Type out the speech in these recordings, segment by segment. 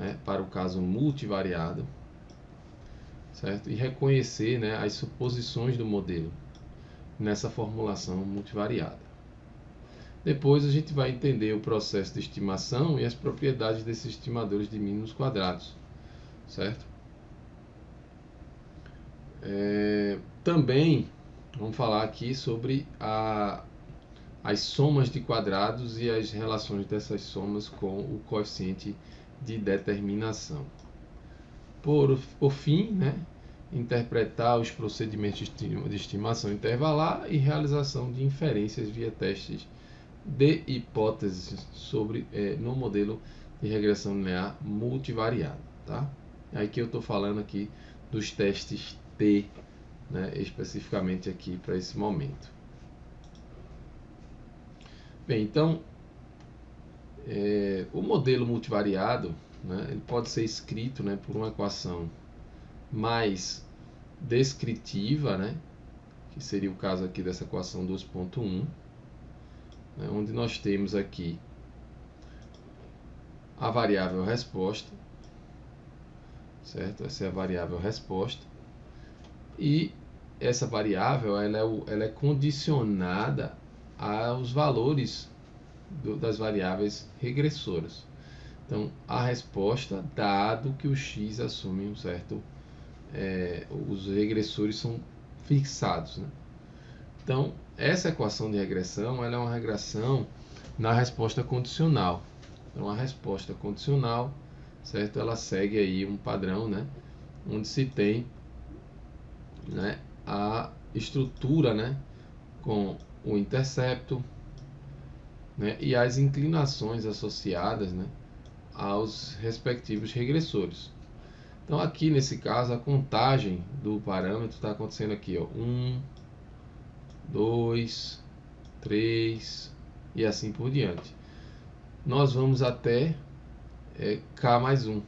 né, para o caso multivariado, certo? E reconhecer, né, as suposições do modelo nessa formulação multivariada. Depois a gente vai entender o processo de estimação e as propriedades desses estimadores de mínimos quadrados, certo? Também vamos falar aqui sobre as somas de quadrados e as relações dessas somas com o coeficiente de determinação. Por fim, né, interpretar os procedimentos de estimação intervalar e realização de inferências via testes de hipóteses no modelo de regressão linear multivariada, tá? Aí que eu estou falando aqui dos testes T, né, especificamente aqui para esse momento. Bem, então o modelo multivariado, né, ele pode ser escrito, né, por uma equação mais descritiva, né, que seria o caso aqui dessa equação 2.1, né, onde nós temos aqui a variável resposta, certo? Essa é a variável resposta, e essa variável ela é condicionada aos valores das variáveis regressoras. Então, a resposta, dado que o x assume um certo... os regressores são fixados, né? Então, essa equação de regressão ela é uma regressão na resposta condicional. Então, a resposta condicional, certo? Ela segue aí um padrão, né, onde se tem, né, a estrutura, né, com o intercepto, né, e as inclinações associadas, né, aos respectivos regressores. Então, aqui nesse caso, a contagem do parâmetro está acontecendo aqui, ó, 1, 2, 3 e assim por diante. Nós vamos até K mais 1.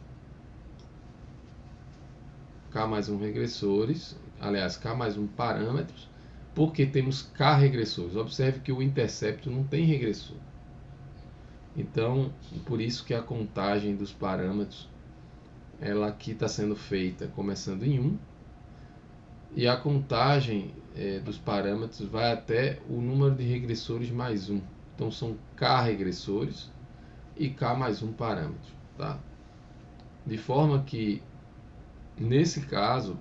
K mais 1 regressores, aliás, K mais 1 parâmetros, porque temos K regressores. Observe que o intercepto não tem regressor. Então, por isso que a contagem dos parâmetros, ela aqui está sendo feita começando em 1, e a contagem dos parâmetros vai até o número de regressores mais 1. Então, são K regressores e K mais 1 parâmetro, tá? De forma que, nesse caso,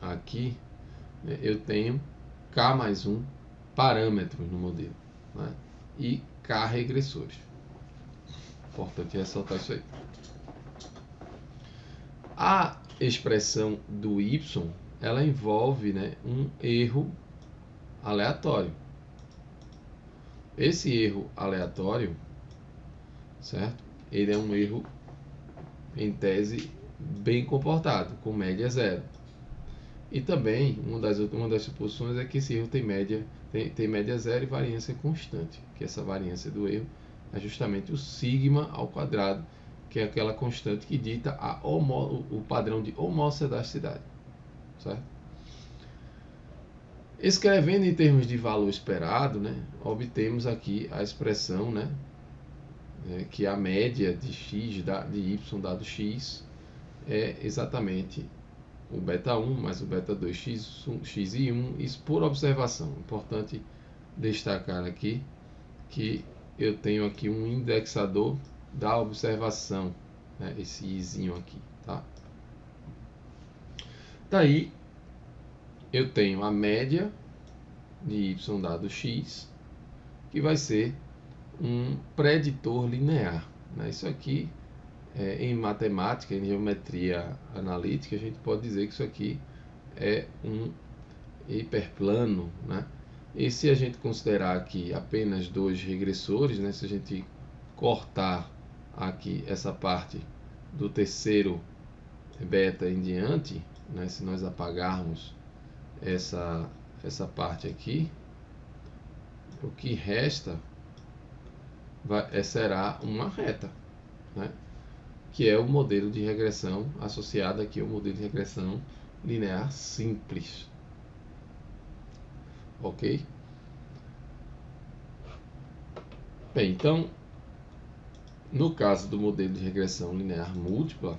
aqui, né, eu tenho K mais 1 parâmetros no modelo, né, e K regressores. Importante ressaltar isso aí. A expressão do Y, ela envolve, né, um erro aleatório. Esse erro aleatório, certo? Ele é um erro, em tese, bem comportado, com média zero. E também, uma das suposições é que esse erro tem média zero e variância constante, que essa variância do erro é justamente o sigma ao quadrado, que é aquela constante que dita o padrão de homocedaticidade, certo? Escrevendo em termos de valor esperado, né, obtemos aqui a expressão, né, que a média de x de y dado x é exatamente o beta 1 mais o beta 2 x e 1, isso por observação. Importante destacar aqui que eu tenho aqui um indexador da observação, né, esse izinho aqui, tá? Daí eu tenho a média de y dado x, que vai ser um preditor linear, né? Isso aqui, em matemática, em geometria analítica, a gente pode dizer que isso aqui é um hiperplano, né? E se a gente considerar aqui apenas dois regressores, né? Se a gente cortar aqui essa parte do terceiro beta em diante, né? Se nós apagarmos essa parte aqui, o que resta será uma reta, né, que é o modelo de regressão associado aqui ao modelo de regressão linear simples. Ok? Bem, então, No caso do modelo de regressão linear múltipla,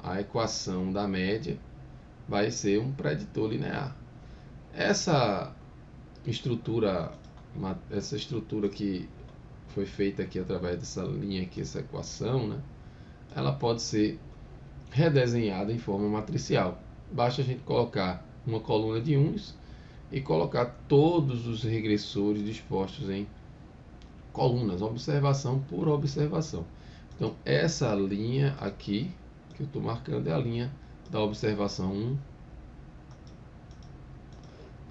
a equação da média vai ser um preditor linear. Essa estrutura que foi feita aqui através dessa linha aqui, essa equação, né, ela pode ser redesenhada em forma matricial. Basta a gente colocar uma coluna de uns e colocar todos os regressores dispostos em colunas, observação por observação. Então, essa linha aqui que eu estou marcando é a linha da observação 1,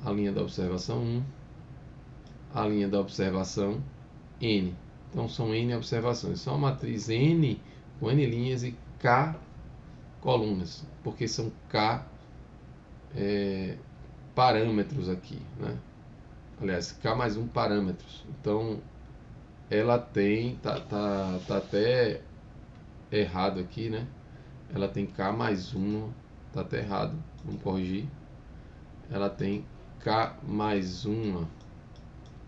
a linha da observação 1, a linha da observação N. Então, são N observações. São a matriz N com N linhas e K colunas, porque são K parâmetros aqui, né? Aliás, K mais 1 parâmetros. Então, ela tem, tá até errado aqui, né? Ela tem K mais 1, tá até errado, vamos corrigir. Ela tem K mais 1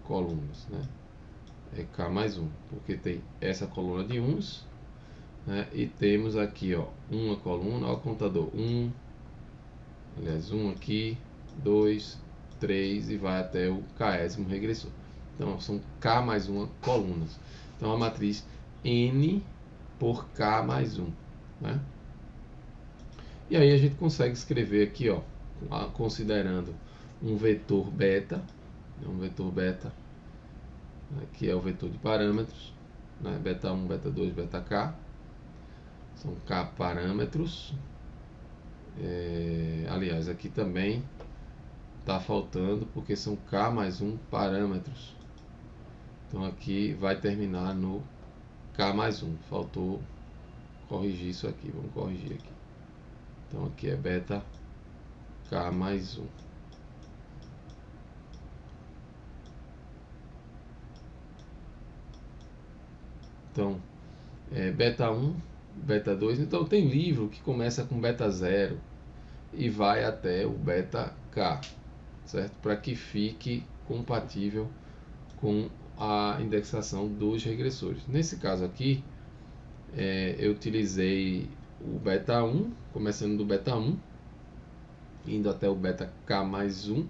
colunas, né? É K mais 1, porque tem essa coluna de uns, né? E temos aqui, ó, uma coluna, ó, o contador, 1, aliás, 1 aqui, 2, 3 e vai até o késimo regressor. Então, são K mais 1 colunas. Então, a matriz N por K mais 1, né? E aí a gente consegue escrever aqui, ó, considerando um vetor beta, que é o vetor de parâmetros, né? Beta 1, beta 2, beta K. São K parâmetros. Aliás, aqui também está faltando, porque são K mais 1 parâmetros. Então aqui vai terminar no K mais 1. Faltou corrigir isso aqui. Vamos corrigir aqui. Então aqui é beta K mais 1. Então, beta 1, beta 2. Então tem livro que começa com beta 0 e vai até o beta K, certo? Para que fique compatível com a indexação dos regressores. Nesse caso aqui, eu utilizei o beta 1, começando do beta 1, indo até o beta K mais 1,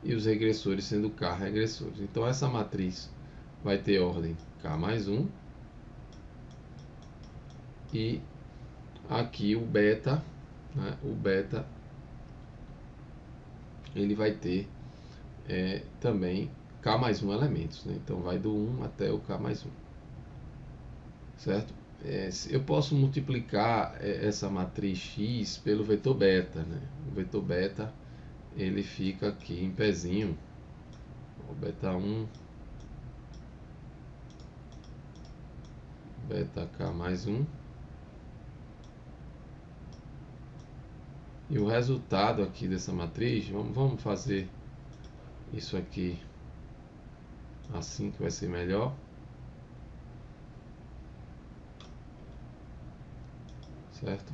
e os regressores sendo K regressores. Então essa matriz vai ter ordem K mais 1, e aqui o beta, né, ele vai ter também K mais 1 elementos, né? Então vai do 1 até o K mais 1, certo? Eu posso multiplicar essa matriz X pelo vetor beta, né? O vetor beta ele fica aqui em pezinho, o beta 1, beta K mais 1, e o resultado aqui dessa matriz, vamos fazer isso aqui assim que vai ser melhor. Certo?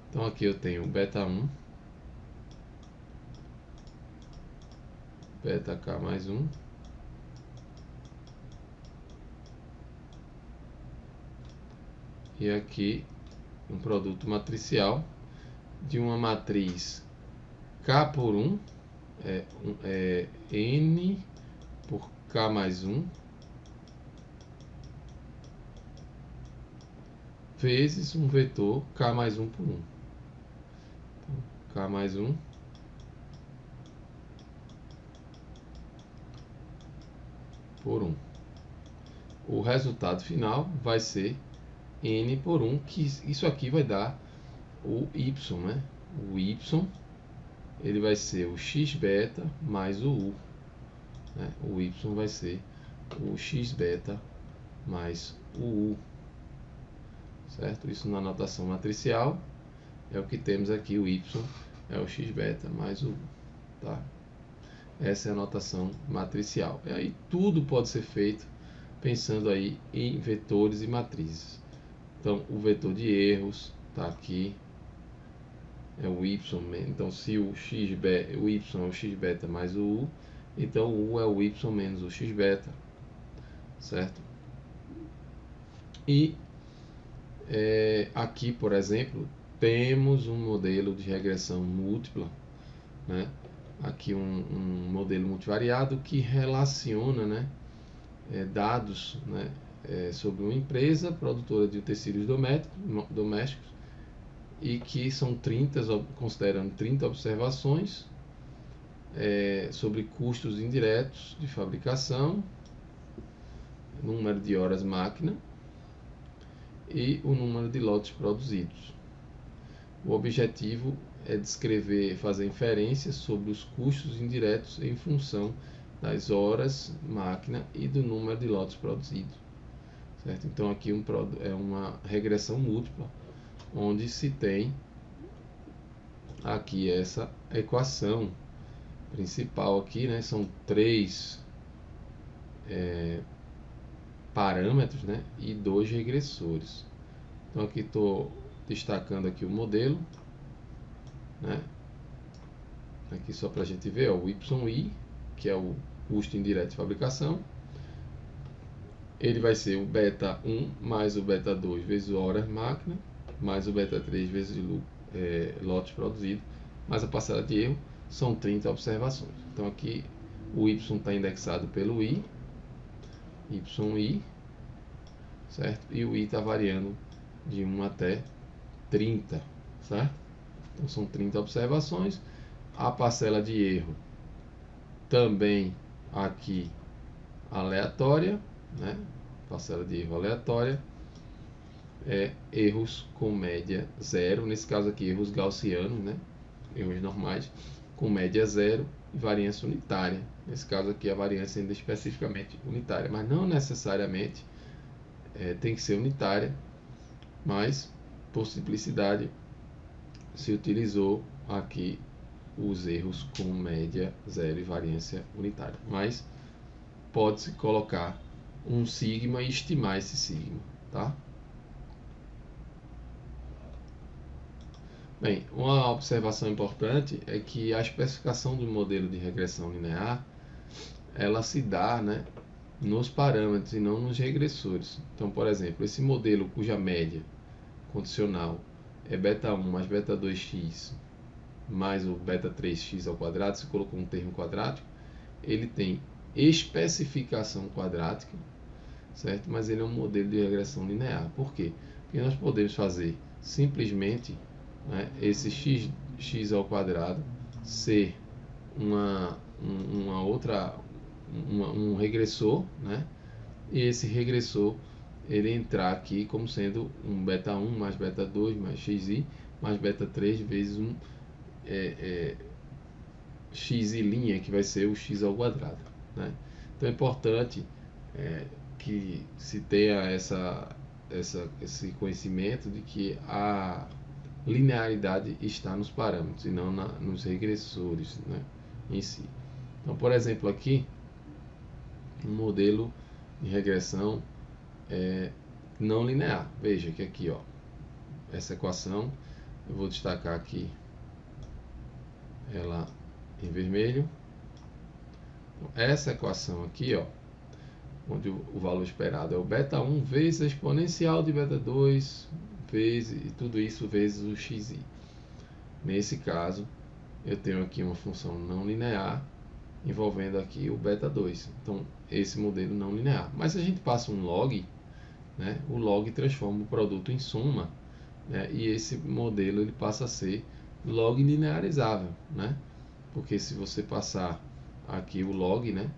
Então aqui eu tenho beta 1, beta K mais 1, e aqui um produto matricial de uma matriz K por 1, N por K mais 1, vezes um vetor K mais 1 por 1. Então, K mais 1 por 1. O resultado final vai ser N por 1, que isso aqui vai dar o Y, né? O Y, ele vai ser o X beta mais o U, né? O Y vai ser o X beta mais o U, certo? Isso na notação matricial é o que temos aqui, o Y é o X beta mais o U, tá? Essa é a notação matricial. E aí tudo pode ser feito pensando aí em vetores e matrizes. Então o vetor de erros está aqui, é o Y, então se o Y é o X beta mais o U, então o U é o Y menos o X beta, certo? E aqui, por exemplo, temos um modelo de regressão múltipla, né? Aqui um modelo multivariado que relaciona, né, dados, né, sobre uma empresa produtora de utensílios domésticos e que são 30, considerando 30 observações sobre custos indiretos de fabricação, número de horas máquina e o número de lotes produzidos. O objetivo é descrever, fazer inferências sobre os custos indiretos em função das horas máquina e do número de lotes produzidos. Certo? Então aqui é uma regressão múltipla, onde se tem aqui essa equação principal aqui, né? São 3 parâmetros, né? E 2 regressores. Então aqui estou destacando aqui o modelo, né? Aqui só para a gente ver, ó, o YI, que é o custo indireto de fabricação. Ele vai ser o beta 1 mais o beta 2 vezes horas máquina, mais o beta 3 vezes lotes produzidos, mais a parcela de erro, são 30 observações. Então aqui o Y está indexado pelo I, YI, certo? E o I está variando de 1 até 30, certo? Então são 30 observações. A parcela de erro também aqui aleatória, né? Parcela de erro aleatória, erros com média 0, nesse caso aqui erros gaussianos, né? Erros normais com média 0 e variância unitária. Nesse caso aqui a variância ainda especificamente unitária, mas não necessariamente tem que ser unitária, mas por simplicidade se utilizou aqui os erros com média 0 e variância unitária, mas pode-se colocar um sigma e estimar esse sigma, tá? Bem, uma observação importante é que a especificação do modelo de regressão linear ela se dá, né, nos parâmetros e não nos regressores. Então, por exemplo, esse modelo cuja média condicional é beta 1 mais beta 2x mais o beta 3x ao quadrado, se colocou um termo quadrático, ele tem especificação quadrática, certo? Mas ele é um modelo de regressão linear. Por quê? Porque nós podemos fazer simplesmente, né, esse x ao quadrado ser um regressor, né? E esse regressor ele entrar aqui como sendo um beta 1 mais beta 2 mais xi mais beta 3 vezes um xi', que vai ser o x ao quadrado, né? Então é importante que se tenha esse conhecimento de que a linearidade está nos parâmetros e não nos regressores, né, em si. Então, por exemplo, aqui um modelo de regressão não linear. Veja que aqui, ó, essa equação eu vou destacar aqui ela em vermelho. Então, essa equação aqui, ó, onde o valor esperado é o beta 1 vezes a exponencial de beta 2 vezes, e tudo isso vezes o xi. Nesse caso, eu tenho aqui uma função não linear envolvendo aqui o beta 2. Então, esse modelo não linear. Mas se a gente passa um log, né, o log transforma o produto em soma, né, e esse modelo ele passa a ser log linearizável, né? Porque se você passar aqui o log, né,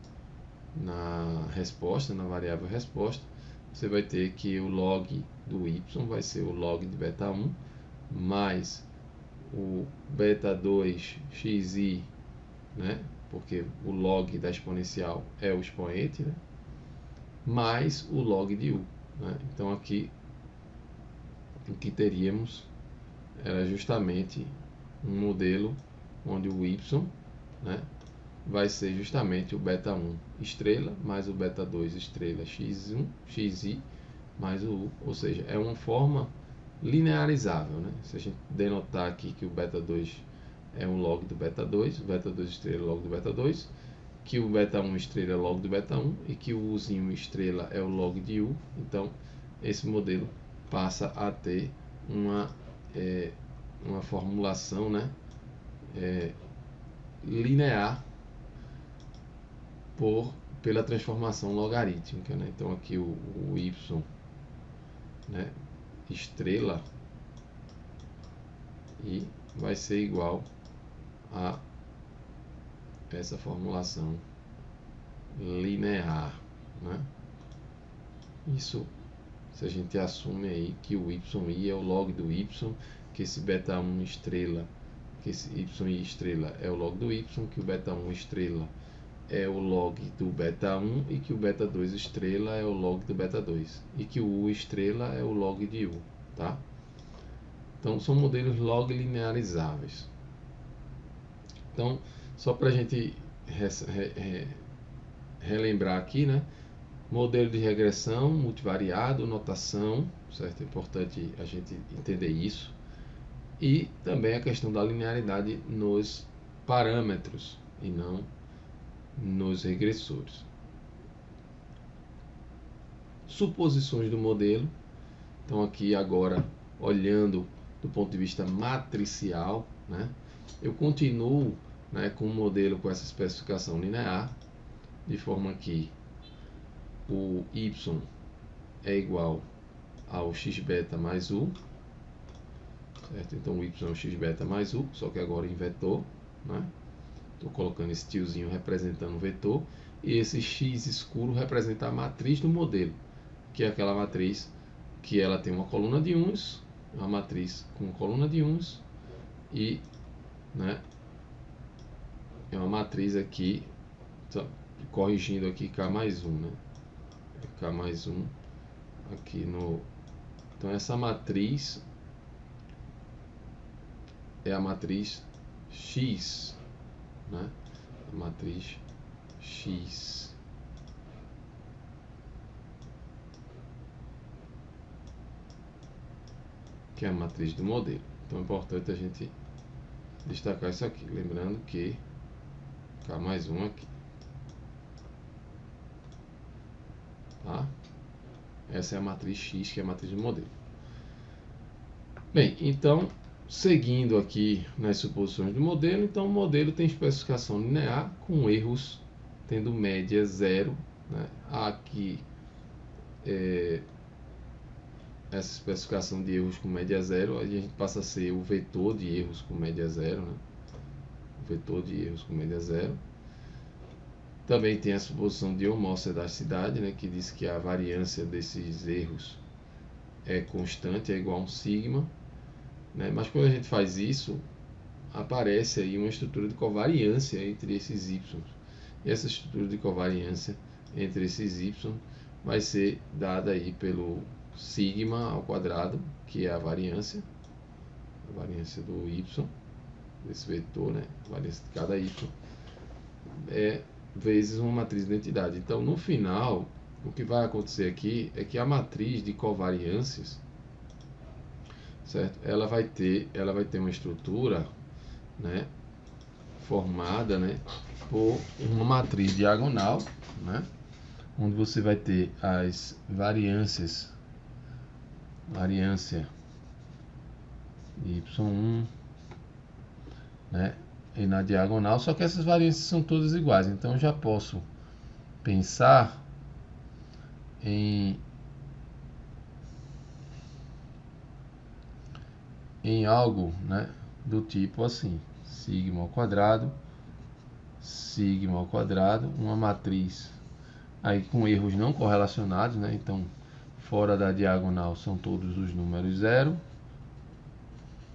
na resposta, na variável resposta, você vai ter que o log do y vai ser o log de beta 1 mais o beta 2 xi, né, porque o log da exponencial é o expoente, né, mais o log de u, né? Então aqui o que teríamos era justamente um modelo onde o y, né, vai ser justamente o beta 1 estrela mais o beta 2 estrela x1, xi mais o u, ou seja, é uma forma linearizável, né? Se a gente denotar aqui que o beta 2 é um log do beta 2, o beta 2 estrela é log do beta 2, que o beta 1 estrela é log do beta 1 e que o uzinho estrela é o log de u, então esse modelo passa a ter uma formulação, né, linear pela transformação logarítmica, né? Então aqui o y, né, estrela, e vai ser igual a essa formulação linear, né? Isso se a gente assume aí que o yi é o log do y, que esse beta 1 estrela, que esse yi estrela é o log do y, que o beta 1 estrela é o log do beta 1 e que o beta 2 estrela é o log do beta 2 e que o u estrela é o log de u, tá? Então são modelos log linearizáveis. Então, só para a gente relembrar aqui, né? Modelo de regressão, multivariado, notação, certo? É importante a gente entender isso. E também a questão da linearidade nos parâmetros e não nos regressores. Suposições do modelo. Então aqui agora, olhando do ponto de vista matricial, né? Eu continuo, né, com o modelo com essa especificação linear, de forma que o y é igual ao x-beta mais u, certo? Então o y é o x-beta mais u, só que agora em vetor, né? Estou colocando esse tiozinho representando o vetor, e esse x escuro representa a matriz do modelo, que é aquela matriz que ela tem uma coluna de uns, uma matriz com coluna de uns, e, né, é uma matriz aqui, corrigindo aqui K mais 1, né? K mais 1 aqui no... Então essa matriz é a matriz X, né? A matriz X. Que é a matriz do modelo. Então é importante a gente destacar isso aqui, lembrando que K mais 1 aqui, tá? Essa é a matriz X, que é a matriz do modelo. Bem, então, seguindo aqui nas suposições do modelo, então o modelo tem especificação linear com erros tendo média zero, né? Aqui essa especificação de erros com média zero, a gente passa a ser o vetor de erros com média zero, né? O vetor de erros com média zero. Também tem a suposição de homocedaticidade, né, que diz que a variância desses erros é constante, é igual a um sigma, né? Mas quando a gente faz isso, aparece aí uma estrutura de covariância entre esses y. E essa estrutura de covariância entre esses y vai ser dada aí pelo sigma ao quadrado, que é a variância do y, desse vetor, né? A variância de cada y vezes uma matriz de identidade. Então, no final, o que vai acontecer aqui é que a matriz de covariâncias, certo? Ela vai ter uma estrutura, né, formada, né, por uma matriz diagonal, né, onde você vai ter as variância de y1, né, e na diagonal, só que essas variâncias são todas iguais. Então eu já posso pensar em algo, né, do tipo assim: sigma ao quadrado, uma matriz aí com erros não correlacionados, né? Então fora da diagonal são todos os números zero,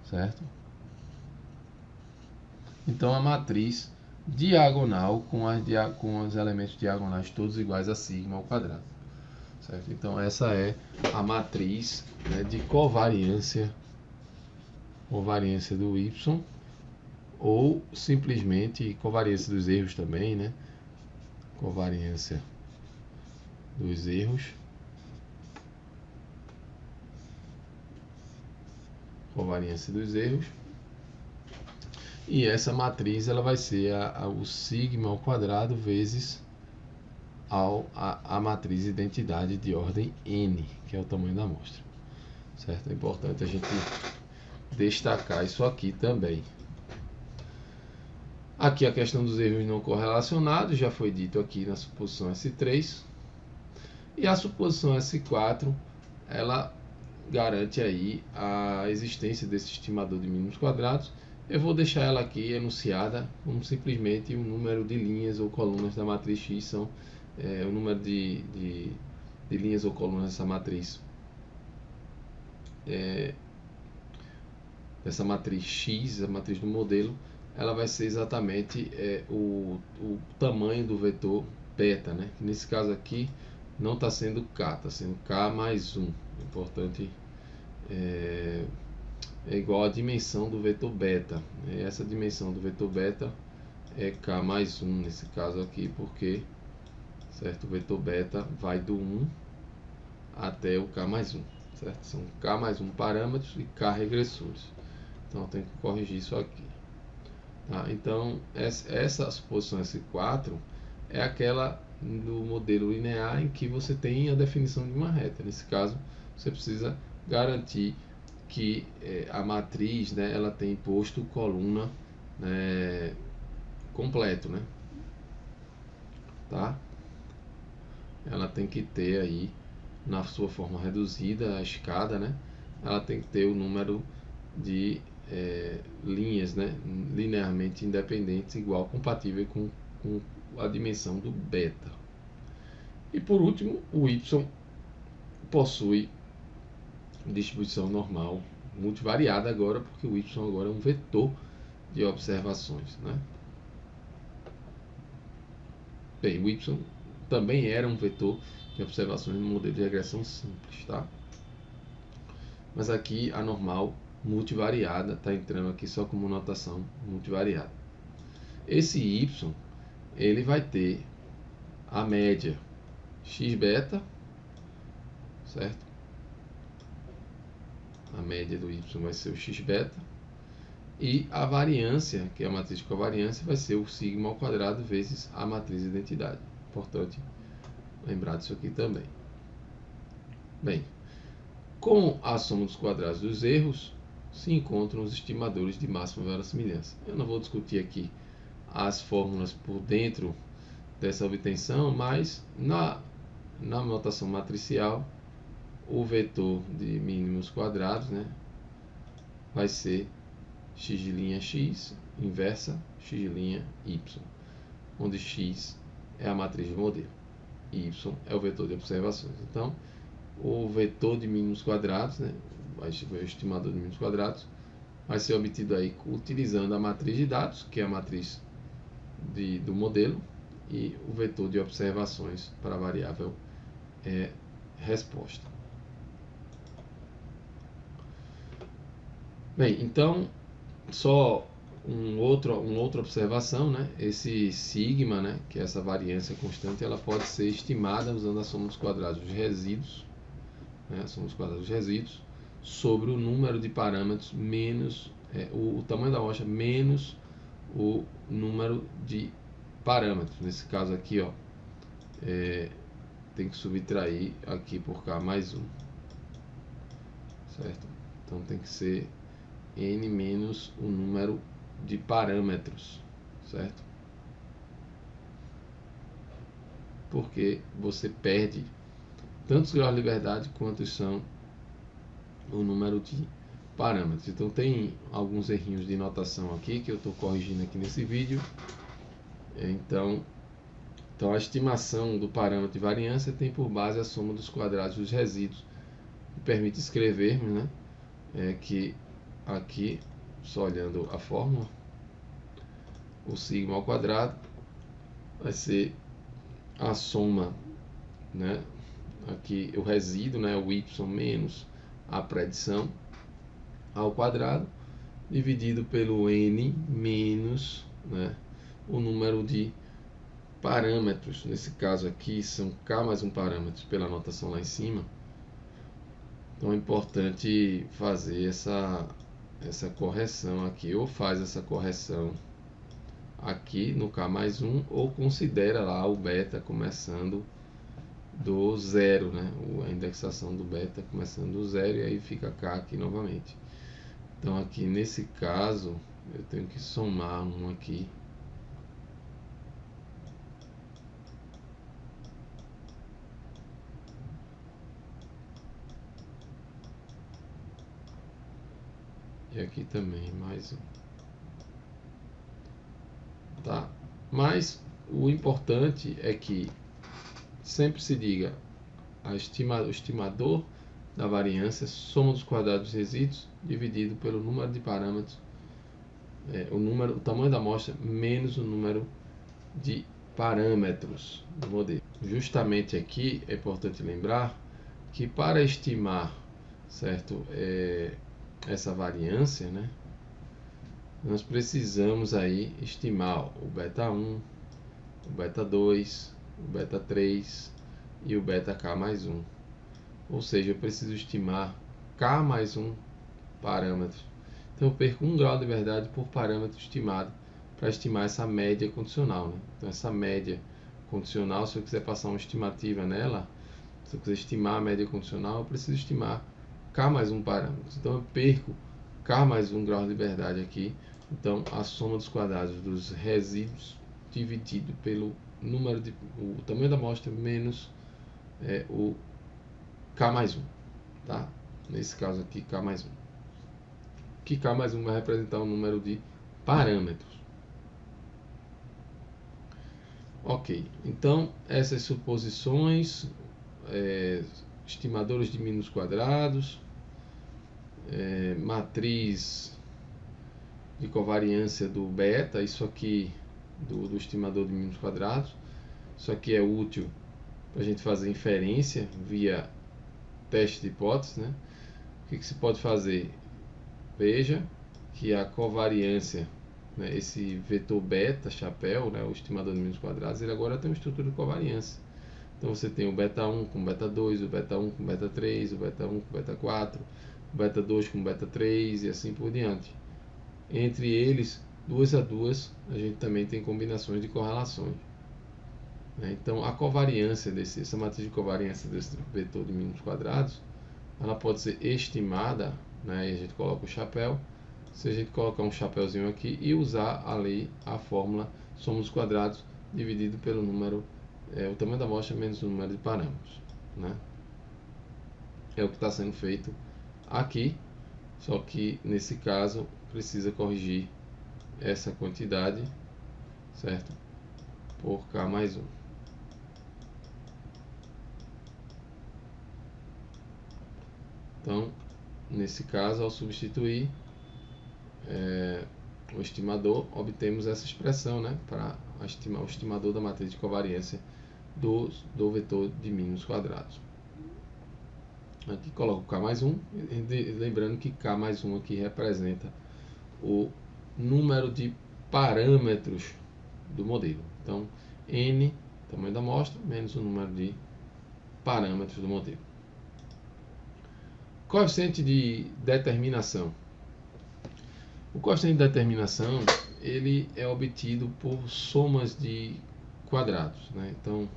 certo? Então a matriz diagonal com os elementos diagonais todos iguais a sigma ao quadrado, certo? Então essa é a matriz, né, de covariância do y, ou simplesmente covariância dos erros também, né? Covariância dos erros. E essa matriz ela vai ser o sigma ao quadrado vezes a matriz identidade de ordem N, que é o tamanho da amostra. Certo? É importante a gente destacar isso aqui também. Aqui a questão dos erros não correlacionados, já foi dito aqui na suposição S3. E a suposição S4, ela garante aí a existência desse estimador de mínimos quadrados. Eu vou deixar ela aqui enunciada como simplesmente o número de linhas ou colunas da matriz X são o número de linhas ou colunas dessa matriz. Essa matriz X, a matriz do modelo, ela vai ser exatamente o tamanho do vetor beta, né? Nesse caso aqui não está sendo K, está sendo K mais 1. Importante, é igual a dimensão do vetor beta. Essa dimensão do vetor beta é K mais 1 nesse caso aqui, porque certo? O vetor beta vai do 1 até o K mais 1. Certo? São K mais 1 parâmetros e K regressores. Então eu tenho que corrigir isso aqui. Tá? Então essa suposição S4 é aquela do modelo linear em que você tem a definição de uma reta. Nesse caso você precisa garantir que a matriz, né, ela tem posto coluna, né, completo, né? Tá? Ela tem que ter aí na sua forma reduzida a escada, né? Ela tem que ter o número de linhas, né, linearmente independentes igual, compatível com a dimensão do beta. E por último, o Y possui distribuição normal multivariada agora, porque o Y agora é um vetor de observações, né? Bem, o Y também era um vetor de observações no modelo de regressão simples, tá? Mas aqui a normal multivariada está entrando aqui só como notação multivariada. Esse Y, ele vai ter a média x beta, certo? A média do Y vai ser o x beta, e a variância, que é a matriz de covariância, vai ser o sigma ao quadrado vezes a matriz de identidade. Importante lembrar disso aqui também. Bem, com a soma dos quadrados dos erros se encontram os estimadores de máxima verossimilhança. Eu não vou discutir aqui as fórmulas por dentro dessa obtenção, mas na notação matricial, o vetor de mínimos quadrados, né, vai ser x' x inversa x' y, onde x é a matriz do modelo e y é o vetor de observações. Então, o vetor de mínimos quadrados, né, o estimador de mínimos quadrados, vai ser obtido aí utilizando a matriz de dados, que é a matriz do modelo, e o vetor de observações para a variável resposta. Bem, então, só outra observação, né? Esse sigma, né, que é essa variância constante, ela pode ser estimada usando a soma dos quadrados dos resíduos, né, a soma dos quadrados dos resíduos, sobre o número de parâmetros menos o tamanho da amostra menos o número de parâmetros. Nesse caso aqui, ó, tem que subtrair aqui por K mais 1, certo? Então tem que ser N menos o número de parâmetros, certo? Porque você perde tantos graus de liberdade quanto são o número de parâmetros. Então tem alguns errinhos de notação aqui que eu estou corrigindo aqui nesse vídeo. Então a estimação do parâmetro de variância tem por base a soma dos quadrados dos resíduos, que permite escrevermos, né, que aqui, só olhando a fórmula, o sigma ao quadrado vai ser a soma, né, aqui o resíduo, né, o y menos a predição ao quadrado, dividido pelo n menos, né, o número de parâmetros. Nesse caso aqui são k mais um parâmetro pela anotação lá em cima. Então é importante fazer essa correção aqui, ou faz essa correção aqui no K mais 1, ou considera lá o beta começando do zero, né? A indexação do beta começando do zero, e aí fica K aqui novamente. Então aqui nesse caso eu tenho que somar um aqui. E aqui também mais um. Tá? Mas o importante é que sempre se diga o estimador da variância, soma dos quadrados dos resíduos dividido pelo número de parâmetros, o tamanho da amostra menos o número de parâmetros do modelo. Justamente aqui é importante lembrar que para estimar, certo, essa variância, né, nós precisamos aí estimar o beta 1, o beta 2, o beta 3 e o beta K mais 1. Ou seja, eu preciso estimar K mais 1 parâmetros. Então eu perco 1 grau de verdade por parâmetro estimado para estimar essa média condicional, né? Então essa média condicional, se eu quiser passar uma estimativa nela, se eu quiser estimar a média condicional, eu preciso estimar K mais 1 parâmetros. Então eu perco K mais 1 grau de verdade aqui. Então a soma dos quadrados dos resíduos dividido pelo o tamanho da amostra menos o K mais 1, tá? Nesse caso aqui, K mais 1. Que K mais 1 vai representar o número de parâmetros. Ok, então essas suposições, estimadores de mínimos quadrados, matriz de covariância do beta, isso aqui do estimador de mínimos quadrados, isso aqui é útil para a gente fazer inferência via teste de hipótese, né? O que se pode fazer? Veja que a covariância, né, esse vetor beta, chapéu, né, o estimador de mínimos quadrados, ele agora tem uma estrutura de covariância. Então você tem o beta 1 com beta 2, o beta 1 com beta 3, o beta 1 com beta 4, o beta 2 com beta 3 e assim por diante. Entre eles, 2 a 2, a gente também tem combinações de correlações. Então a covariância essa matriz de covariância desse vetor de mínimos quadrados, ela pode ser estimada, né, e a gente coloca o chapéu. Se a gente colocar um chapéuzinho aqui e usar ali a fórmula soma dos quadrados dividido pelo número, o tamanho da amostra menos o número de parâmetros, né? É o que está sendo feito aqui, só que nesse caso precisa corrigir essa quantidade, certo, por K mais 1. Então, nesse caso, ao substituir o estimador, obtemos essa expressão, né, para estimar o estimador da matriz de covariância do vetor de mínimos quadrados. Aqui coloco K mais 1, lembrando que K mais 1 aqui representa o número de parâmetros do modelo. Então, N, tamanho da amostra, menos o número de parâmetros do modelo. Coeficiente de determinação. O coeficiente de determinação, ele é obtido por somas de quadrados, né? Então,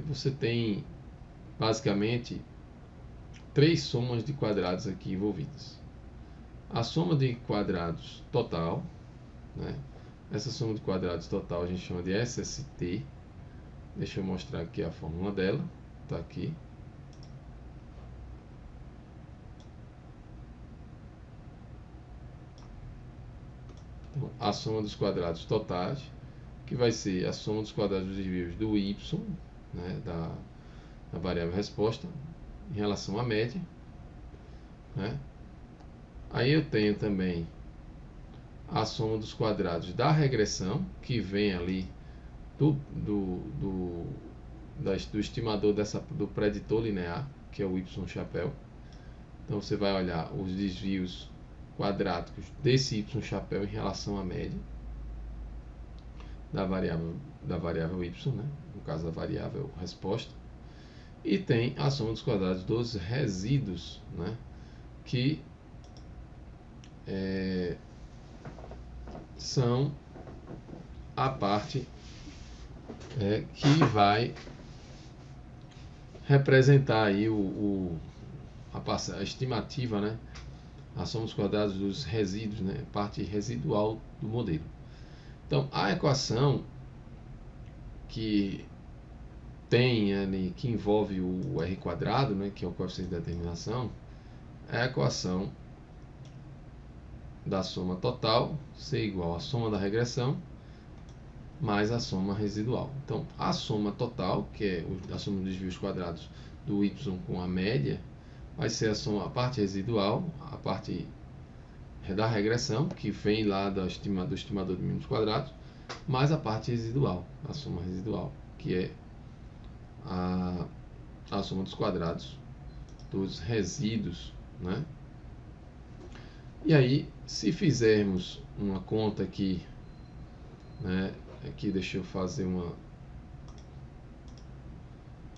você tem basicamente 3 somas de quadrados aqui envolvidas. A soma de quadrados total, né? Essa soma de quadrados total a gente chama de SST. Deixa eu mostrar aqui a fórmula dela, está aqui. Então, a soma dos quadrados totais, que vai ser a soma dos quadrados dos desvios do y, né, da variável resposta, em relação à média, né? Aí eu tenho também a soma dos quadrados da regressão, que vem ali do estimador do preditor linear, que é o y chapéu. Então você vai olhar os desvios quadráticos desse y chapéu em relação à média da variável y, né? No caso da variável resposta. E tem a soma dos quadrados dos resíduos, né? Que são a parte que vai representar aí a estimativa, né? A soma dos quadrados dos resíduos, né? Parte residual do modelo. Então, a equação que tem ali, que envolve o R quadrado, né? Que é o coeficiente de determinação, é a equação da soma total ser igual à soma da regressão mais a soma residual. Então, a soma total, que é a soma dos desvios quadrados do y com a média, vai ser a parte residual, a parte da regressão, que vem lá do estimador de mínimos quadrados, mais a parte residual, a soma residual, que é a soma dos quadrados dos resíduos, né? E aí, se fizermos uma conta aqui, né? Aqui deixa eu fazer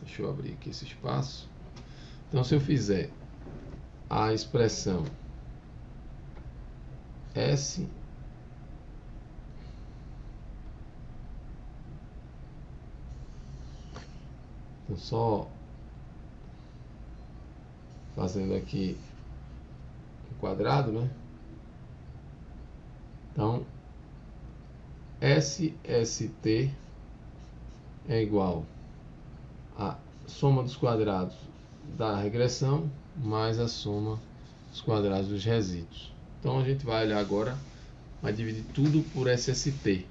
deixa eu abrir aqui esse espaço. Então, se eu fizer a expressão S então, só fazendo aqui um quadrado, né? Então, SST é igual a soma dos quadrados da regressão mais a soma dos quadrados dos resíduos. Então a gente vai olhar agora, vai dividir tudo por SST.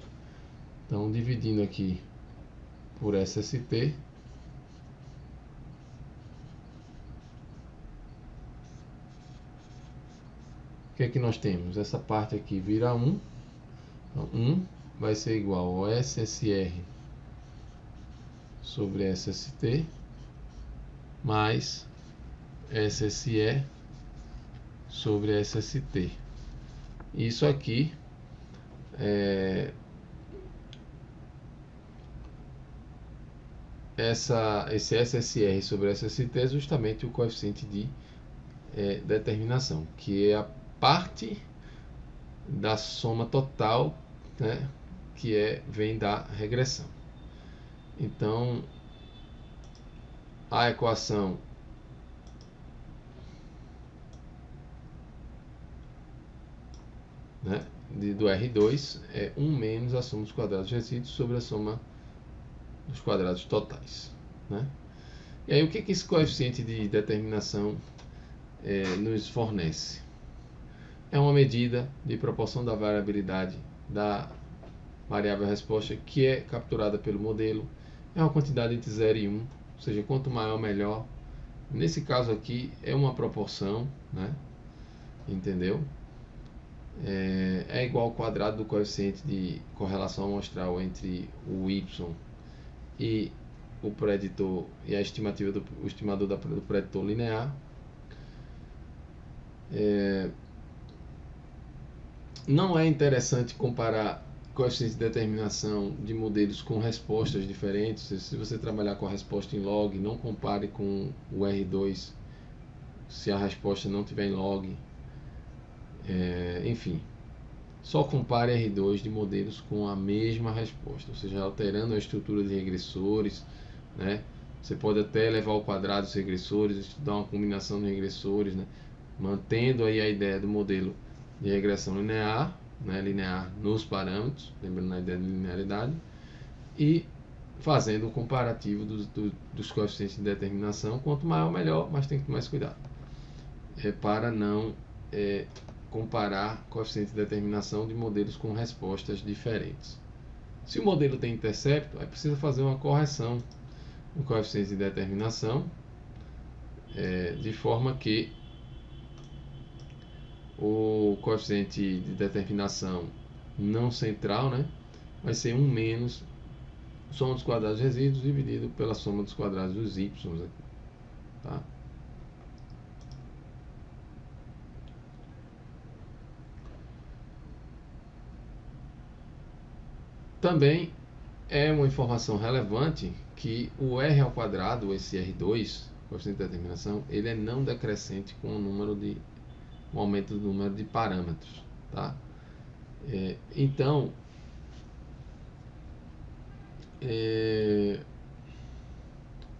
Então, dividindo aqui por SST, o que é que nós temos? Essa parte aqui vira 1. Então, 1 vai ser igual ao SSR sobre SST mais SSE sobre SST. Isso aqui esse SSR sobre SST é justamente o coeficiente de determinação, que é a parte da soma total, né, que vem da regressão. Então, a equação do R2 é 1 menos a soma dos quadrados resíduos sobre a soma dos quadrados totais, né? E aí, o que esse coeficiente de determinação nos fornece? É uma medida de proporção da variabilidade da variável resposta que é capturada pelo modelo. É uma quantidade entre 0 e 1, ou seja, quanto maior, melhor. Nesse caso aqui, é uma proporção, né? Entendeu? É igual ao quadrado do coeficiente de correlação amostral entre o y e o preditor e a estimativa do estimador do preditor linear. Não é interessante comparar coeficientes de determinação de modelos com respostas diferentes. Se você trabalhar com a resposta em log, não compare com o R2 se a resposta não tiver em log. Enfim, só compare R2 de modelos com a mesma resposta, ou seja, alterando a estrutura de regressores, né? Você pode até levar ao quadrado os regressores, estudar uma combinação de regressores, né? Mantendo aí a ideia do modelo de regressão linear, né? Linear nos parâmetros, lembrando a ideia de linearidade, e fazendo um comparativo dos coeficientes de determinação. Quanto maior, melhor, mas tem que ter mais cuidado para não comparar coeficientes de determinação de modelos com respostas diferentes. Se o modelo tem intercepto, aí precisa fazer uma correção no coeficiente de determinação, de forma que o coeficiente de determinação não central, né, vai ser 1 menos soma dos quadrados resíduos dividido pela soma dos quadrados dos y aqui, tá? Também é uma informação relevante que o R ao quadrado, esse R2, coeficiente de determinação, ele é não decrescente com o aumento do número de parâmetros, tá? Então,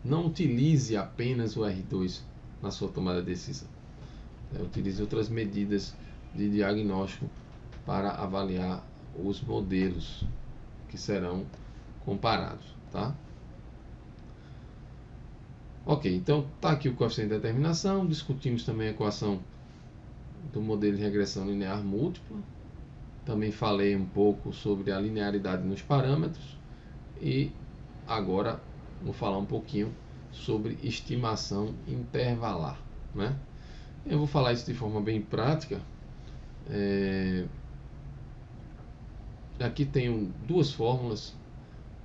não utilize apenas o R2 na sua tomada de decisão. Utilize outras medidas de diagnóstico para avaliar os modelos que serão comparados, tá? Ok, então tá aqui o coeficiente de determinação. Discutimos também a equação do modelo de regressão linear múltipla. Também falei um pouco sobre a linearidade nos parâmetros. E agora vou falar um pouquinho sobre estimação intervalar, né? Eu vou falar isso de forma bem prática. Aqui tenho duas fórmulas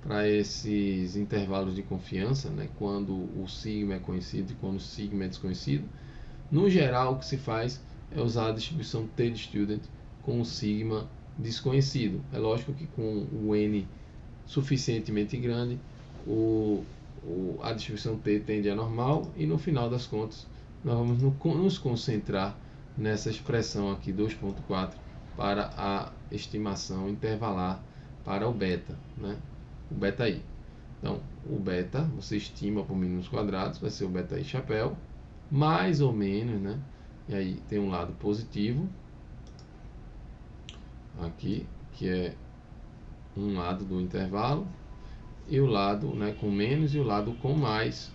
para esses intervalos de confiança, né? Quando o sigma é conhecido e quando o sigma é desconhecido. No geral, o que se faz é usar a distribuição t-student com o sigma desconhecido. É lógico que com o n suficientemente grande, a distribuição t tende a normal, e no final das contas nós vamos nos concentrar nessa expressão aqui 2.4 para a estimação intervalar para o beta, né? O beta i. Então, o beta você estima por mínimos quadrados, vai ser o beta i chapéu, mais ou menos, né? E aí tem um lado positivo aqui, que é um lado do intervalo, e o lado, né, com menos, e o lado com mais,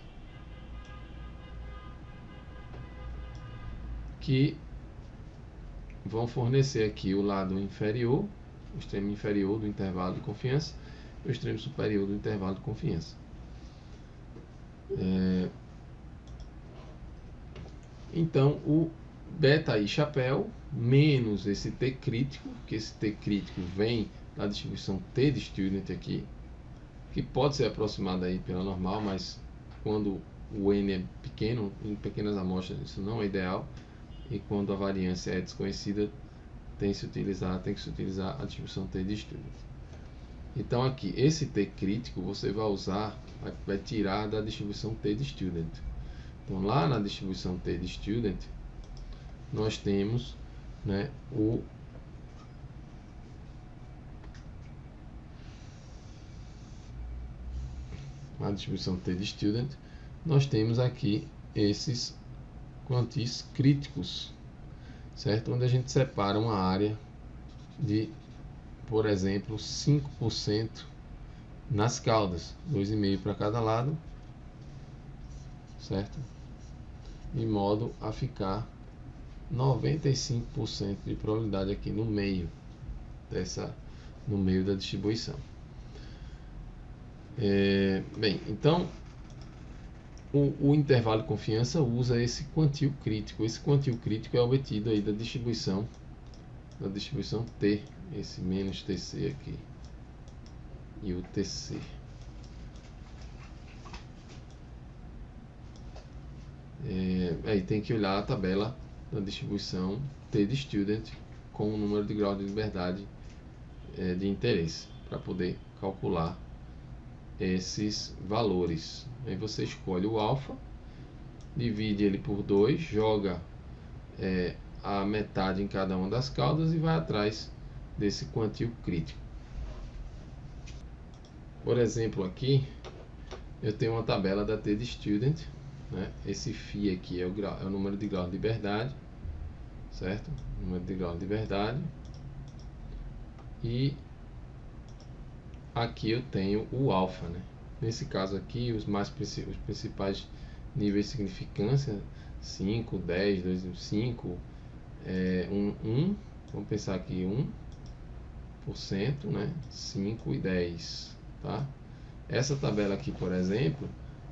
que vão fornecer aqui o lado inferior, o extremo inferior do intervalo de confiança, e o extremo superior do intervalo de confiança. Então, o beta i chapéu menos esse t crítico, que esse t crítico vem da distribuição t de student aqui, que pode ser aproximada aí pela normal, mas quando o n é pequeno, em pequenas amostras, isso não é ideal, e quando a variância é desconhecida, tem que se utilizar a distribuição t de student. Então aqui, esse t crítico você vai usar, vai tirar da distribuição t de student. Então lá na distribuição t de student, nós temos, né, a distribuição t de student, nós temos aqui esses quantis críticos, certo? Onde a gente separa uma área de, por exemplo, 5% nas caudas, 2,5 para cada lado, certo? De modo a ficar 95% de probabilidade aqui no meio da distribuição. Bem, então o intervalo de confiança usa esse quantio crítico. Esse quantio crítico é obtido aí da distribuição T, esse menos TC aqui e o TC. Aí tem que olhar a tabela da distribuição T de student com o número de graus de liberdade de interesse para poder calcular esses valores. Aí você escolhe o alfa, divide ele por 2, joga a metade em cada uma das caudas e vai atrás desse quantio crítico. Por exemplo, aqui eu tenho uma tabela da T de student, né? Esse φ aqui é o número de graus de liberdade, certo? Número de graus de liberdade. E aqui eu tenho o alfa, né? Nesse caso aqui, os principais níveis de significância, 5, 10, 2, 5, 1, vamos pensar aqui 1%, né? 5 e 10, tá? Essa tabela aqui, por exemplo,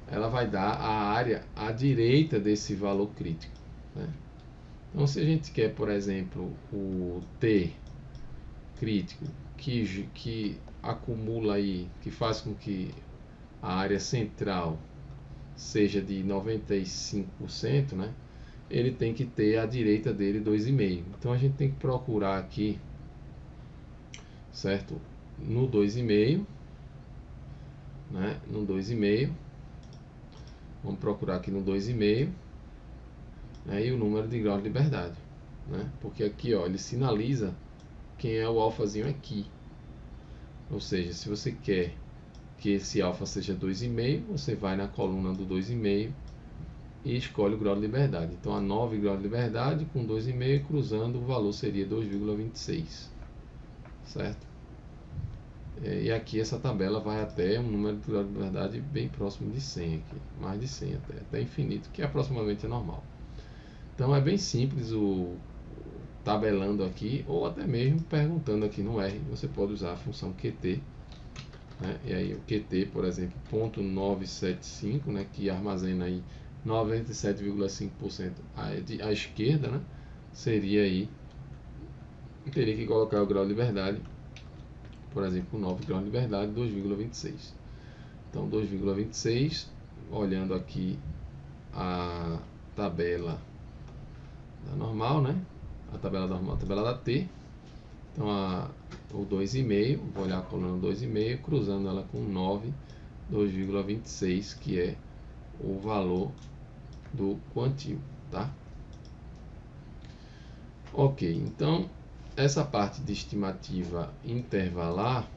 ela vai dar a área à direita desse valor crítico, né? Então, se a gente quer, por exemplo, o T crítico que acumula aí, que faz com que a área central seja de 95%, né? Ele tem que ter à direita dele 2,5. Então a gente tem que procurar aqui, certo? No 2,5, né? No 2,5. Vamos procurar aqui no 2,5, né? E o número de graus de liberdade, né? Porque aqui, ó, ele sinaliza quem é o alfazinho aqui. Ou seja, se você quer que esse alfa seja 2,5, você vai na coluna do 2,5 e escolhe o grau de liberdade. Então, a 9 graus de liberdade com 2,5 cruzando, o valor seria 2,26, certo? E aqui essa tabela vai até um número de graus de liberdade bem próximo de 100 aqui, mais de 100 até infinito, que aproximadamente é normal. Então é bem simples o tabelando aqui, ou até mesmo perguntando aqui no R, você pode usar a função QT, né? E aí o QT, por exemplo, ponto 975, né, que armazena aí 97,5% à esquerda, né, seria aí, teria que colocar o grau de liberdade, por exemplo, 9 graus de liberdade, 2,26. Então 2,26, olhando aqui a tabela da normal, né, a tabela normal, a tabela da T. Então o 2,5, vou olhar a coluna 2,5, cruzando ela com 9, 2,26, que é o valor do quantio, tá? Ok, então essa parte de estimativa intervalar,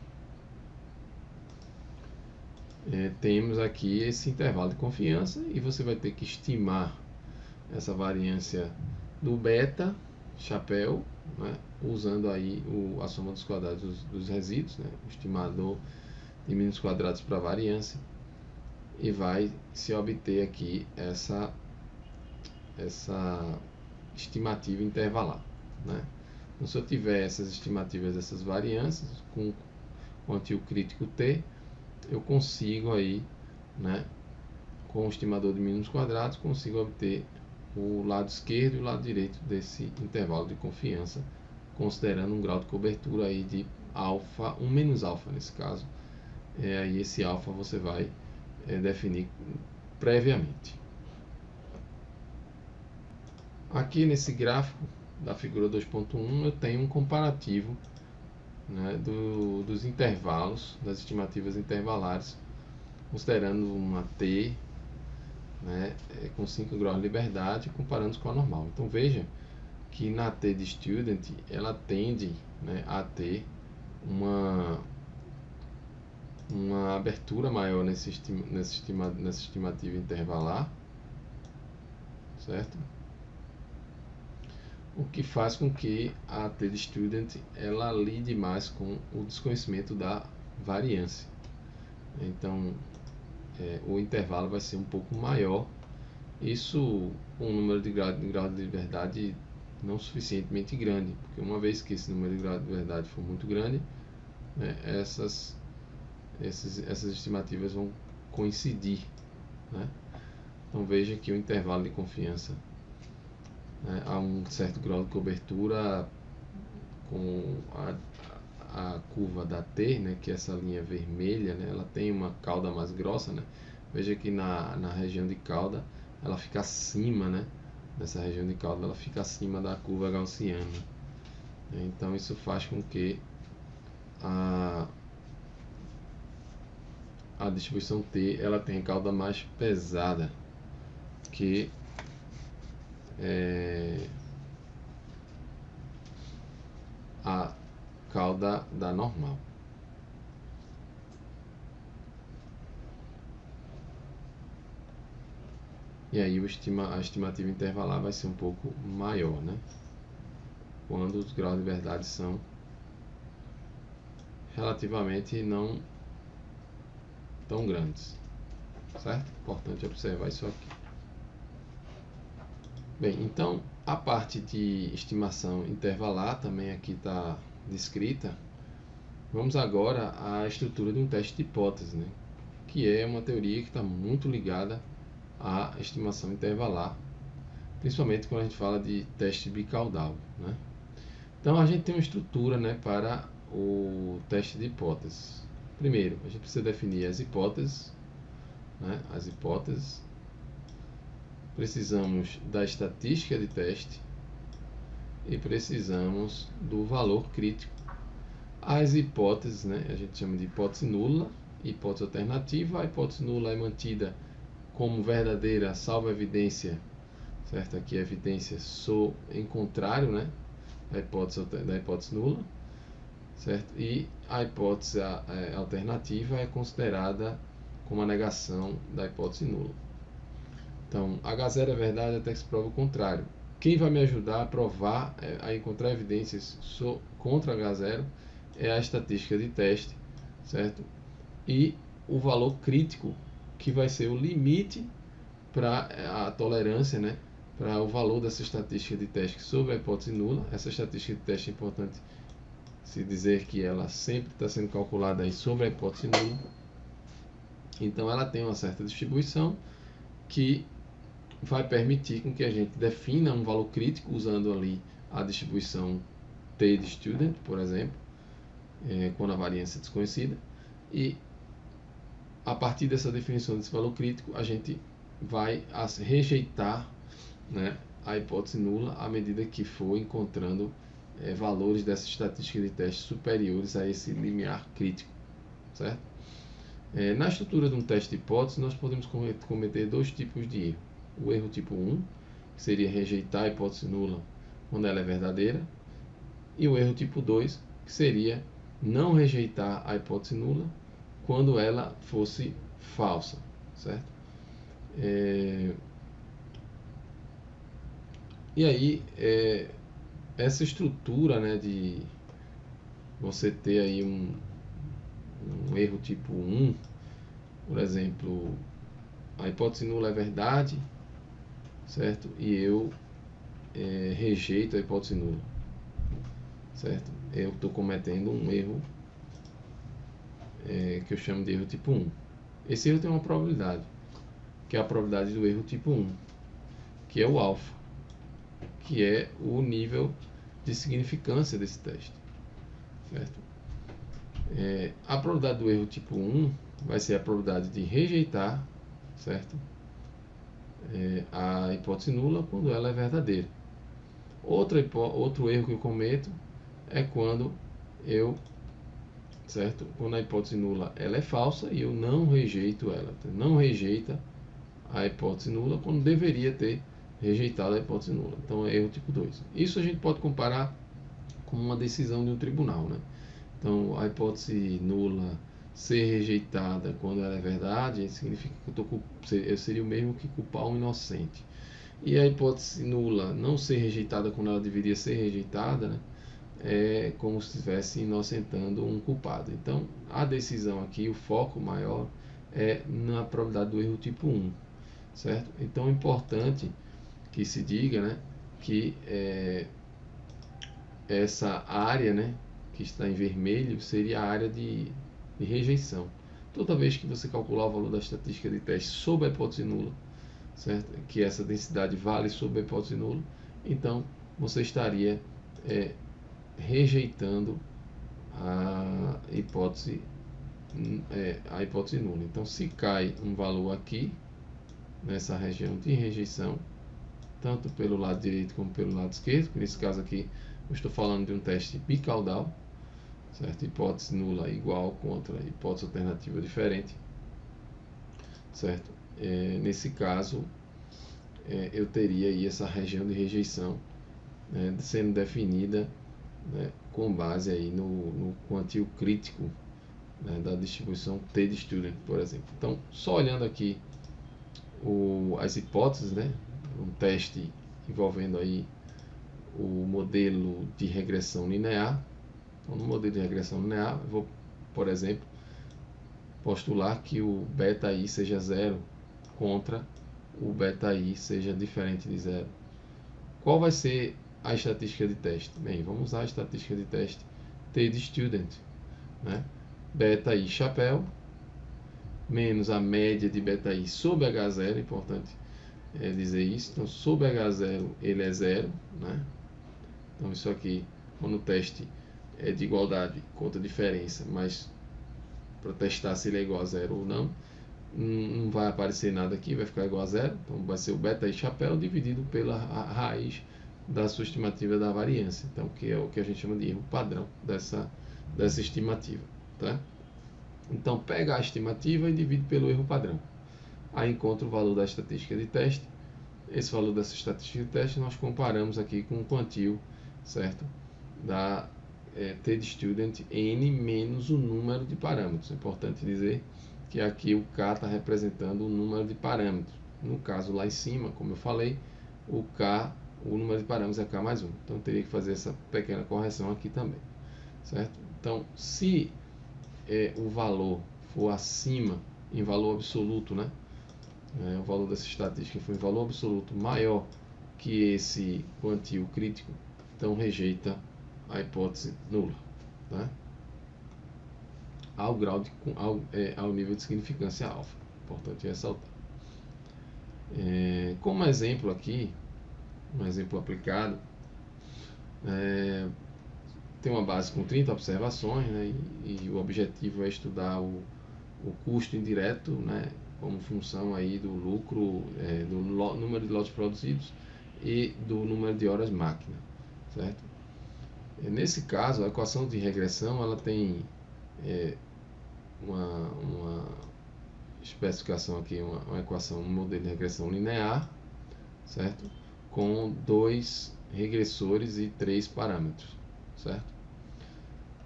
temos aqui esse intervalo de confiança e você vai ter que estimar essa variância do beta, chapéu, né, usando aí a soma dos quadrados dos resíduos, né, o estimador de mínimos quadrados para variância, e vai se obter aqui essa estimativa intervalar, né? Então, se eu tiver essas estimativas dessas variâncias com quantio crítico T, eu consigo aí, né, com o estimador de mínimos quadrados, consigo obter o lado esquerdo e o lado direito desse intervalo de confiança, considerando um grau de cobertura aí de alfa, 1 menos alfa nesse caso. Aí esse alfa você vai definir previamente. Aqui nesse gráfico da figura 2.1 eu tenho um comparativo, né, dos intervalos, das estimativas intervalares, considerando uma T, né, com 5 graus de liberdade, comparando com a normal. Então veja que na T de student ela tende, né, a ter uma abertura maior nessa estimativa intervalar, certo? O que faz com que a T de student ela lide mais com o desconhecimento da variância. Então o intervalo vai ser um pouco maior, isso com um número de graus de liberdade não suficientemente grande, porque uma vez que esse número de graus de liberdade for muito grande, né, essas estimativas vão coincidir, né? Então veja que o intervalo de confiança, né, a um certo grau de cobertura com a curva da T, né, que é essa linha vermelha, né, ela tem uma cauda mais grossa, né? Veja que na região de cauda ela fica acima, né? Nessa região de cauda ela fica acima da curva gaussiana. Então isso faz com que a distribuição T ela tenha cauda mais pesada que a cauda da normal. E aí a estimativa intervalar vai ser um pouco maior, né, quando os graus de liberdade são relativamente não tão grandes, certo? Importante observar isso aqui. Bem, então a parte de estimação intervalar também aqui está descrita. Vamos agora à estrutura de um teste de hipótese, né, que é uma teoria que está muito ligada à estimação intervalar, principalmente quando a gente fala de teste bicaudal, né? Então a gente tem uma estrutura, né, para o teste de hipóteses. Primeiro, a gente precisa definir as hipóteses, né, as hipóteses. Precisamos da estatística de teste e precisamos do valor crítico. As hipóteses, né, a gente chama de hipótese nula, hipótese alternativa. A hipótese nula é mantida como verdadeira, salvo a evidência, certo? Aqui a evidência em contrário, né, da hipótese nula. certo? E a hipótese alternativa é considerada como a negação da hipótese nula. Então, H0 é verdade até que se prova o contrário. Quem vai me ajudar a provar, a encontrar evidências contra H0 é a estatística de teste, certo? E o valor crítico, que vai ser o limite para a tolerância, né? Para o valor dessa estatística de teste sobre a hipótese nula. Essa estatística de teste é importante se dizer que ela sempre está sendo calculada aí sobre a hipótese nula. Então ela tem uma certa distribuição que vai permitir com que a gente defina um valor crítico usando ali a distribuição T de student, por exemplo, quando a variância é desconhecida, e a partir dessa definição desse valor crítico a gente vai rejeitar, né, a hipótese nula à medida que for encontrando valores dessa estatística de teste superiores a esse limiar crítico, certo? Na estrutura de um teste de hipótese nós podemos cometer dois tipos de erro. O erro tipo 1, que seria rejeitar a hipótese nula quando ela é verdadeira, e o erro tipo 2, que seria não rejeitar a hipótese nula quando ela fosse falsa, certo? E aí, essa estrutura, né, de você ter aí um erro tipo 1, por exemplo, a hipótese nula é verdade, certo? E eu rejeito a hipótese nula, certo? Eu estou cometendo um erro que eu chamo de erro tipo 1. Esse erro tem uma probabilidade, que é a probabilidade do erro tipo 1, que é o alfa, que é o nível de significância desse teste, certo? A probabilidade do erro tipo 1 vai ser a probabilidade de rejeitar, certo? A hipótese nula quando ela é verdadeira. Outro erro que eu cometo é quando quando a hipótese nula ela é falsa e eu não rejeito ela. Não rejeita a hipótese nula quando deveria ter rejeitado a hipótese nula. Então é erro tipo 2. Isso a gente pode comparar com uma decisão de um tribunal, né? Então a hipótese nula ser rejeitada quando ela é verdade significa que eu seria o mesmo que culpar um inocente. E a hipótese nula não ser rejeitada quando ela deveria ser rejeitada, né, é como se estivesse inocentando um culpado. Então a decisão aqui, o foco maior é na probabilidade do erro tipo 1, certo? Então é importante que se diga, né, que essa área, né, que está em vermelho seria a área de rejeição. Toda vez que você calcular o valor da estatística de teste sobre a hipótese nula, certo? Que essa densidade vale sobre a hipótese nula, então você estaria rejeitando a hipótese nula. Então, se cai um valor aqui nessa região de rejeição, tanto pelo lado direito como pelo lado esquerdo, nesse caso aqui eu estou falando de um teste bicaudal, certo? Hipótese nula igual contra hipótese alternativa diferente, certo? Nesse caso, eu teria aí essa região de rejeição, né, sendo definida, né, com base aí no quantio crítico, né, da distribuição T de student, por exemplo. Então, só olhando aqui as hipóteses, né, um teste envolvendo aí o modelo de regressão linear. Então, no modelo de regressão linear, eu vou, por exemplo, postular que o beta i seja zero contra o beta i seja diferente de zero. Qual vai ser a estatística de teste? Bem, vamos usar a estatística de teste T de student, né? Beta i chapéu menos a média de beta i sobre H0, importante dizer isso. Então, sobre H0 ele é zero, né? Então, isso aqui, quando o teste é de igualdade, conta a diferença, mas para testar se ele é igual a zero ou não, não vai aparecer nada aqui, vai ficar igual a zero. Então vai ser o beta i chapéu dividido pela raiz da sua estimativa da variância, então que é o que a gente chama de erro padrão dessa estimativa, tá? Então pega a estimativa e divide pelo erro padrão, aí encontra o valor da estatística de teste. Esse valor dessa estatística de teste nós comparamos aqui com o quantio, certo, da T de student n menos o número de parâmetros. É importante dizer que aqui o K está representando o número de parâmetros. No caso lá em cima, como eu falei, o número de parâmetros é K mais 1. Então eu teria que fazer essa pequena correção aqui também. Certo? Então, se o valor for acima, em valor absoluto, né? O valor dessa estatística for em valor absoluto maior que esse quantio crítico, então rejeita a hipótese nula, tá? Ao nível de significância alfa. Importante ressaltar. Como exemplo aqui, um exemplo aplicado, tem uma base com 30 observações, né, e o objetivo é estudar o custo indireto, né, como função aí do lucro, do número de lotes produzidos e do número de horas máquina, certo? Nesse caso, a equação de regressão ela tem uma especificação aqui, uma equação, um modelo de regressão linear, certo? Com 2 regressores e 3 parâmetros, certo?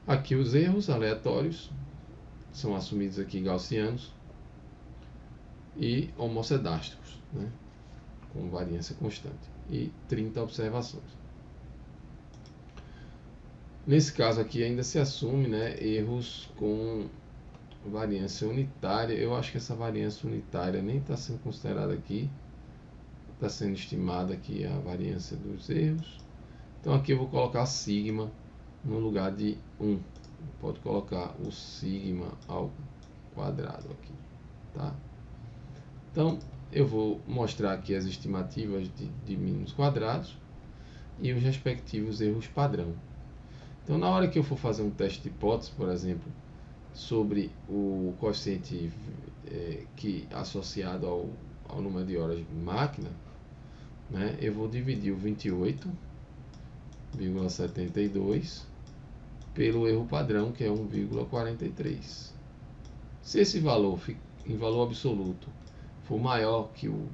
Aqui os erros aleatórios são assumidos aqui gaussianos e homocedásticos, né? Com variância constante, e 30 observações. Nesse caso aqui ainda se assume, né, erros com variância unitária. Eu acho que essa variância unitária nem está sendo considerada aqui, está sendo estimada aqui a variância dos erros. Então aqui eu vou colocar sigma no lugar de 1. Pode colocar o sigma ao quadrado aqui, tá? Então eu vou mostrar aqui as estimativas de mínimos quadrados e os respectivos erros padrão. Então na hora que eu for fazer um teste de hipótese, por exemplo, sobre o coeficiente associado ao número de horas de máquina, né, eu vou dividir o 28,72 pelo erro padrão, que é 1,43. Se esse valor, em valor absoluto, for maior que o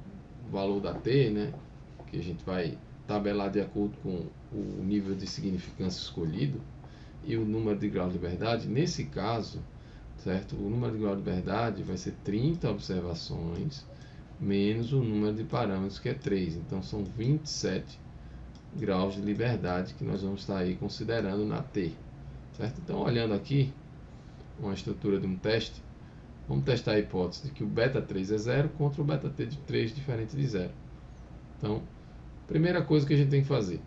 valor da T, né, que a gente vai tabelar de acordo com o nível de significância escolhido e o número de graus de liberdade, nesse caso, certo? O número de graus de liberdade vai ser 30 observações menos o número de parâmetros, que é 3. Então são 27 graus de liberdade que nós vamos estar aí considerando na T, certo? Então, olhando aqui uma estrutura de um teste, vamos testar a hipótese de que o beta 3 é 0 contra o beta T de 3 diferente de 0. Então, primeira coisa que a gente tem que fazer,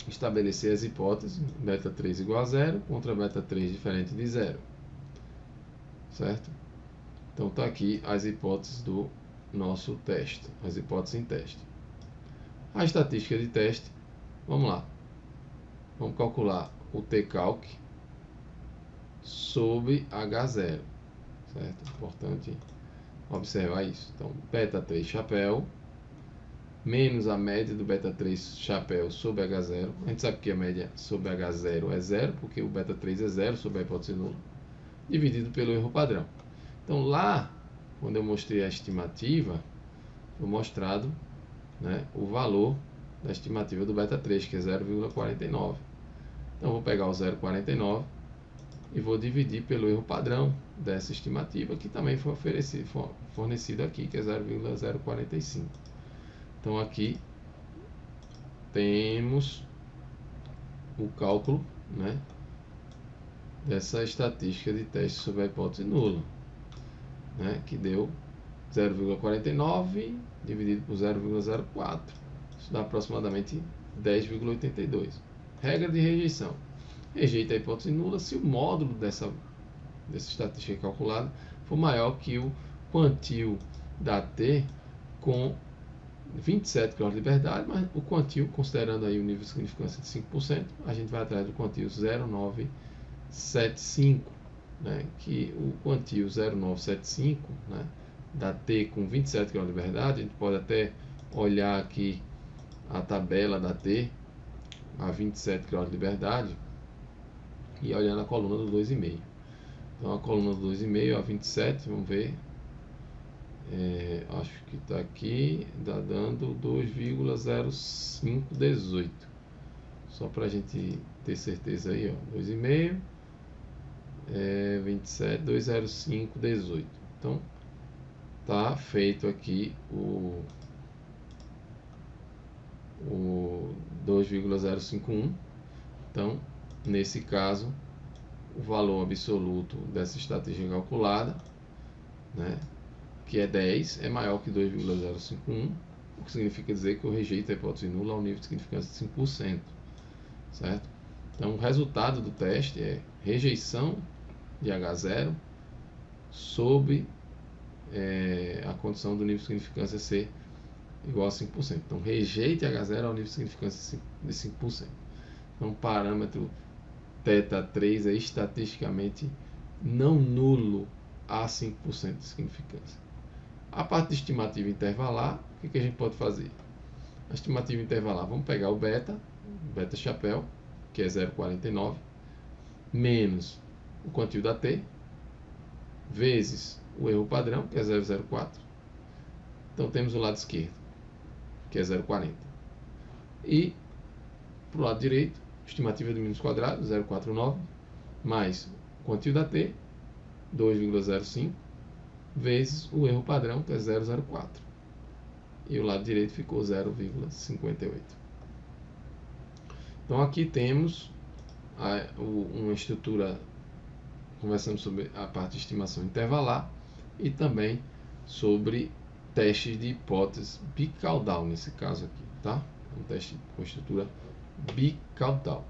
estabelecer as hipóteses, beta 3 igual a 0 contra beta 3 diferente de 0, certo? Então está aqui as hipóteses do nosso teste, as hipóteses em teste. A estatística de teste, vamos lá, vamos calcular o T-calc sobre H0, certo? Importante observar isso. Então, beta 3 chapéu menos a média do beta 3 chapéu sobre H0. A gente sabe que a média sobre H0 é 0, porque o beta 3 é 0 sobre a hipótese nula, dividido pelo erro padrão. Então lá, quando eu mostrei a estimativa, foi mostrado, né, o valor da estimativa do beta 3, que é 0,49. Então eu vou pegar o 0,49 e vou dividir pelo erro padrão dessa estimativa, que também foi fornecido aqui, que é 0,045. Então aqui temos o cálculo, né, dessa estatística de teste sobre a hipótese nula, né, que deu 0,49 dividido por 0,04. Isso dá aproximadamente 10,82. Regra de rejeição. Rejeita a hipótese nula se o módulo dessa estatística calculada for maior que o quantio da T com 27 graus de liberdade, mas o quantio, considerando aí o nível de significância de 5%, a gente vai atrás do quantio 0,975, né, que o quantio 0,975, né, da T com 27 graus de liberdade, a gente pode até olhar aqui a tabela da T a 27 graus de liberdade e olhando a coluna do 2,5. Então a coluna do 2,5 a 27, vamos ver, acho que está aqui, está dando 2,0518, Só para a gente ter certeza aí, ó, 2,5, 27, 205, 18. Então, tá feito aqui o 2,051. Então, nesse caso, o valor absoluto dessa estatística calculada, né, que é 10, é maior que 2,051, o que significa dizer que eu rejeito a hipótese nula ao nível de significância de 5%, certo? Então, o resultado do teste é rejeição de H0 sob a condição do nível de significância ser igual a 5%. Então, rejeite H0 ao nível de significância de 5%. Então, o parâmetro θ3 é estatisticamente não nulo a 5% de significância. A parte de estimativa intervalar, o que a gente pode fazer? A estimativa intervalar, vamos pegar o beta chapéu, que é 0,49, menos o quantio da t, vezes o erro padrão, que é 0,04. Então temos o lado esquerdo, que é 0,40. E para o lado direito, estimativa de mínimos quadrados, 0,49, mais o quantio da t, 2,05, vezes o erro padrão, que é 0,04. E o lado direito ficou 0,58. Então aqui temos uma estrutura conversando sobre a parte de estimação intervalar e também sobre teste de hipótese bicaudal nesse caso aqui, tá? Um teste com estrutura bicaudal.